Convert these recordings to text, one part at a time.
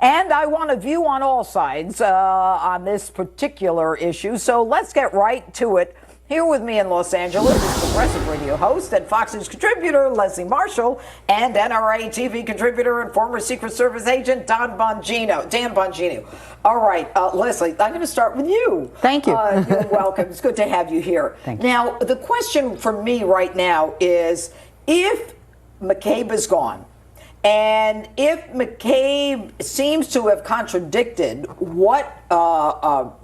And I want a view on all sides on this particular issue. So let's get right to it. Here with me in Los Angeles is Progressive Radio host and Fox News contributor Leslie Marshall and NRA TV contributor and former Secret Service agent Dan Bongino. All right, Leslie, I'm going to start with you. Thank you. You're welcome. It's good to have you here. Thank you. Now, the question for me right now is, if McCabe is gone, and if McCabe seems to have contradicted what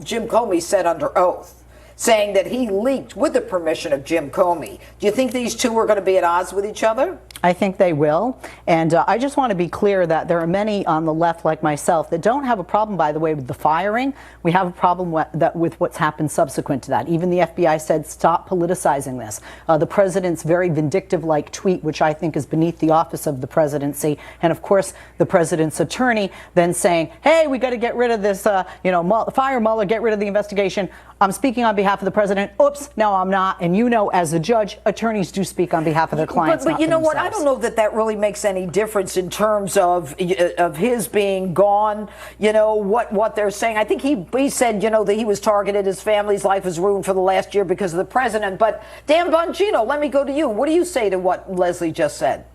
Jim Comey said under oath, saying that he leaked with the permission of Jim Comey, do you think these two are going to be at odds with each other? I think they will. And I just want to be clear that there are many on the left like myself that don't have a problem, by the way, with the firing. We have a problem with what's happened subsequent to that. Even the FBI said, stop politicizing this. The president's very vindictive-like tweet, which I think is beneath the office of the presidency. And of course, the president's attorney then saying, hey, we got to get rid of this, fire Mueller, get rid of the investigation. I'm speaking on behalf of the president. Oops, no, I'm not. And you know, as a judge, attorneys do speak on behalf of their clients. But you know what? I don't know that really makes any difference in terms of his being gone. You know, what they're saying. I think he said, that he was targeted. His family's life was ruined for the last year because of the president. But Dan Bongino, let me go to you. What do you say to what Leslie just said?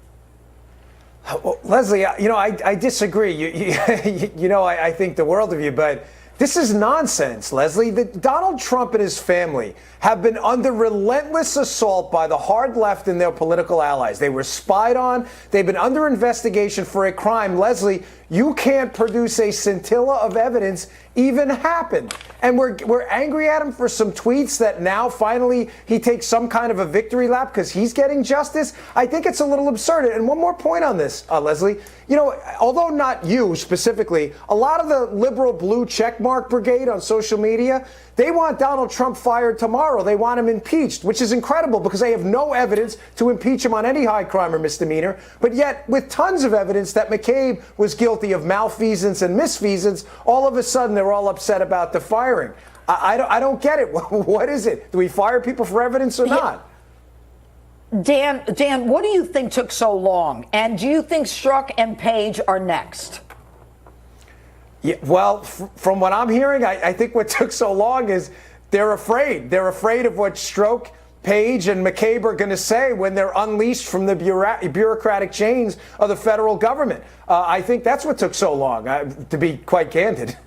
Well, Leslie, I disagree. I think the world of you, but this is nonsense, Leslie. Donald Trump and his family have been under relentless assault by the hard left and their political allies. They were spied on. They've been under investigation for a crime. Leslie, you can't produce a scintilla of evidence even happened. And we're angry at him for some tweets that now finally he takes some kind of a victory lap because he's getting justice. I think it's a little absurd. And one more point on this, Leslie. Although not you specifically, a lot of the liberal blue checkmark brigade on social media, they want Donald Trump fired tomorrow. They want him impeached, which is incredible because they have no evidence to impeach him on any high crime or misdemeanor. But yet, with tons of evidence that McCabe was guilty of malfeasance and misfeasance, all of a sudden they're all upset about the firing. I don't get it. What is it? Do we fire people for evidence or not? Dan, what do you think took so long? And do you think Strzok and Page are next? Yeah, well, from what I'm hearing, I think what took so long is they're afraid. They're afraid of what Strzok, Page, and McCabe are going to say when they're unleashed from the bureaucratic chains of the federal government. I think that's what took so long, to be quite candid.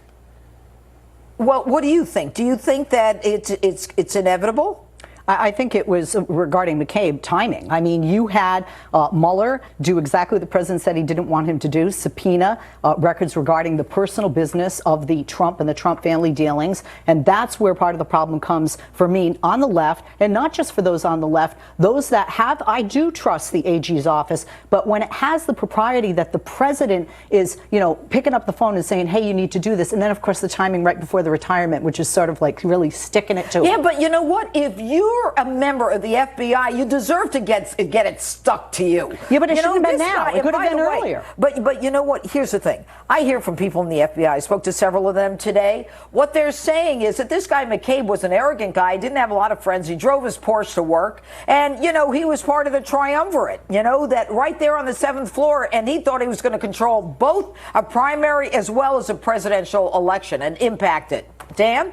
Well, what do you think? Do you think that it's inevitable? I think it was regarding McCabe timing. I mean, you had Mueller do exactly what the president said he didn't want him to do, subpoena records regarding the personal business of the Trump and the Trump family dealings. And that's where part of the problem comes for me on the left, and not just for those on the left, those that have, I do trust the AG's office, but when it has the propriety that the president is, picking up the phone and saying, hey, you need to do this. And then, of course, the timing right before the retirement, which is sort of like really sticking it to him. Yeah, but you know what? If you're a member of the FBI, you deserve to get it stuck to you. Yeah, but it shouldn't have been now. It could have been earlier. But you know what? Here's the thing. I hear from people in the FBI. I spoke to several of them today. What they're saying is that this guy McCabe was an arrogant guy. He didn't have a lot of friends. He drove his Porsche to work. And, he was part of the triumvirate, that right there on the 7th floor. And he thought he was going to control both a primary as well as a presidential election and impact it. Dan?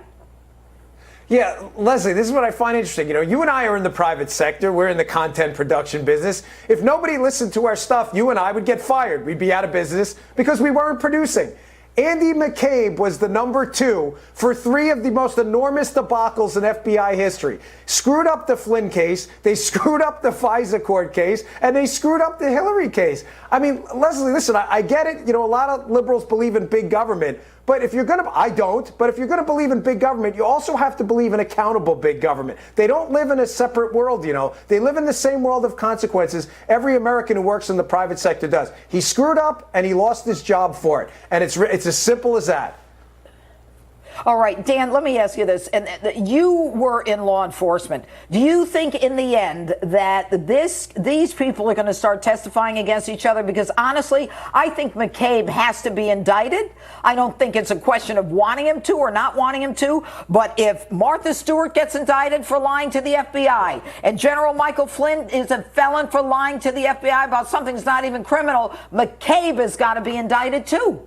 Yeah, Leslie, this is what I find interesting. You and I are in the private sector. We're in the content production business. If nobody listened to our stuff, you and I would get fired. We'd be out of business because we weren't producing. Andy McCabe was the number 2 for 3 of the most enormous debacles in FBI history. Screwed up the Flynn case, they screwed up the FISA court case, and they screwed up the Hillary case. I mean, Leslie, listen, I get it. A lot of liberals believe in big government. But if you're going to, I don't, but if you're going to believe in big government, you also have to believe in accountable big government. They don't live in a separate world, They live in the same world of consequences every American who works in the private sector does. He screwed up and he lost his job for it. And it's as simple as that. All right, Dan, let me ask you this. And you were in law enforcement. Do you think in the end that these people are going to start testifying against each other? Because honestly, I think McCabe has to be indicted. I don't think it's a question of wanting him to or not wanting him to. But if Martha Stewart gets indicted for lying to the FBI and General Michael Flynn is a felon for lying to the FBI about something that's not even criminal, McCabe has got to be indicted too.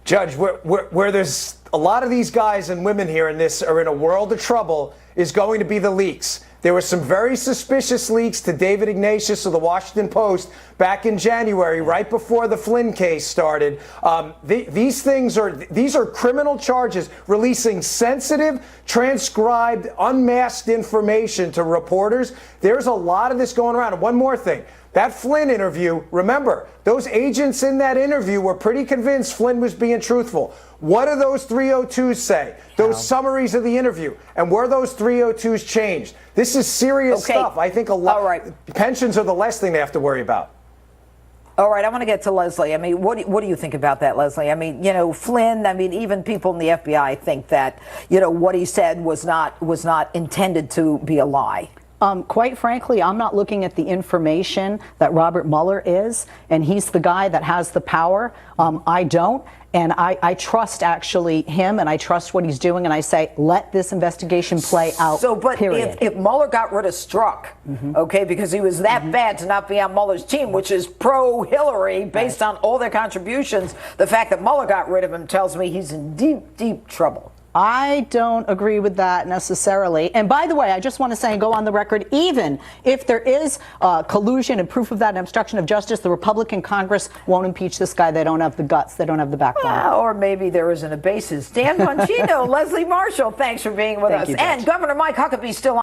Judge, where there's a lot of these guys and women here in this are in a world of trouble is going to be the leaks. There were some very suspicious leaks to David Ignatius of the Washington Post back in January, right before the Flynn case started. These are criminal charges, releasing sensitive, transcribed, unmasked information to reporters. There's a lot of this going around. And one more thing. That Flynn interview, remember, those agents in that interview were pretty convinced Flynn was being truthful. What do those 302s say? Those summaries of the interview. And were those 302s changed? This is serious stuff. I think a lot. All right. Pensions are the last thing they have to worry about. All right, I want to get to Leslie. I mean, what do you think about that, Leslie? I mean, Flynn, I mean, even people in the FBI think that, what he said was not intended to be a lie. Quite frankly, I'm not looking at the information that Robert Mueller is, and he's the guy that has the power. I don't. And I trust actually him, and I trust what he's doing, and I say, let this investigation play out. So, but period. if Mueller got rid of Strzok, okay, because he was that bad to not be on Mueller's team, which is pro-Hillary based on all their contributions, the fact that Mueller got rid of him tells me he's in deep, deep trouble. I don't agree with that necessarily. And by the way, I just want to say and go on the record, even if there is collusion and proof of that and obstruction of justice, the Republican Congress won't impeach this guy. They don't have the guts. They don't have the backbone. Well, or maybe there isn't a basis. Dan Bongino, Leslie Marshall, thanks for being with us. You, Judge. And Governor Mike Huckabee still on.